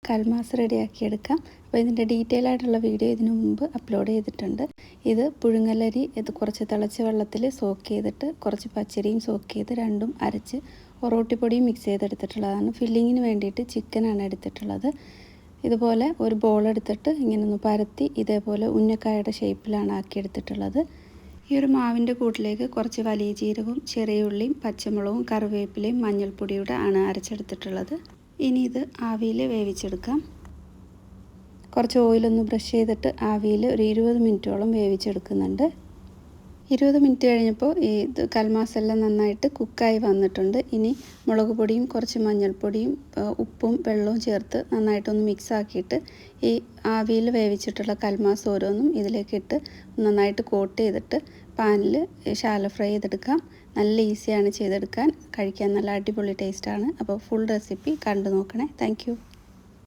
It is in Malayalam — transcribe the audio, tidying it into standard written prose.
കൽമാസ് റെഡിയാക്കിയെടുക്കാം. അപ്പോൾ ഇതിൻ്റെ ഡീറ്റെയിൽ ആയിട്ടുള്ള വീഡിയോ ഇതിനു മുമ്പ് അപ്ലോഡ് ചെയ്തിട്ടുണ്ട്. ഇത് പുഴുങ്ങലരി കുറച്ച് തിളച്ച വെള്ളത്തിൽ സോക്ക് ചെയ്തിട്ട് കുറച്ച് പച്ചരിയും സോക്ക് ചെയ്ത് രണ്ടും അരച്ച് ഒറോട്ടിപ്പൊടിയും മിക്സ് ചെയ്തെടുത്തിട്ടുള്ളതാണ്. ഫില്ലിങ്ങിന് വേണ്ടിയിട്ട് ചിക്കനാണ് എടുത്തിട്ടുള്ളത്. ഇതുപോലെ ഒരു ബോൾ എടുത്തിട്ട് ഇങ്ങനെ ഒന്ന് പരത്തി ഇതേപോലെ ഉന്നക്കായയുടെ ഷേപ്പിലാണ് ആക്കിയെടുത്തിട്ടുള്ളത്. ഈ ഒരു മാവിൻ്റെ കൂട്ടിലേക്ക് കുറച്ച് വലിയ ജീരകവും ചെറിയ ഉള്ളിയും പച്ചമുളകും കറിവേപ്പിലയും മഞ്ഞൾപ്പൊടിയുടെ ആണ് അരച്ചെടുത്തിട്ടുള്ളത്. ഇനി ഇത് ആവിയിൽ വേവിച്ചെടുക്കാം. കുറച്ച് ഓയിലൊന്ന് ബ്രഷ് ചെയ്തിട്ട് ആവിയിൽ ഒരു 20 മിനിറ്റോളം വേവിച്ചെടുക്കുന്നുണ്ട്. 20 മിനിറ്റ് കഴിഞ്ഞപ്പോൾ ഇത് കൽമാസെല്ലാം നന്നായിട്ട് കുക്കായി വന്നിട്ടുണ്ട്. ഇനി മുളക് പൊടിയും കുറച്ച് മഞ്ഞൾപ്പൊടിയും ഉപ്പും വെള്ളവും ചേർത്ത് നന്നായിട്ടൊന്ന് മിക്സ് ആക്കിയിട്ട് ഈ ആവിയിൽ വേവിച്ചിട്ടുള്ള കൽമാസ് ഓരോന്നും ഇതിലേക്കിട്ട് നന്നായിട്ട് കോട്ട് ചെയ്തിട്ട് പാനിൽ ശാലോ ഫ്രൈ ചെയ്തെടുക്കാം. നല്ല ഈസിയാണ് ചെയ്തെടുക്കാൻ, കഴിക്കാൻ നല്ല അടിപൊളി ടേസ്റ്റാണ്. അപ്പോൾ ഫുൾ റെസിപ്പി കണ്ടു നോക്കണേ. താങ്ക്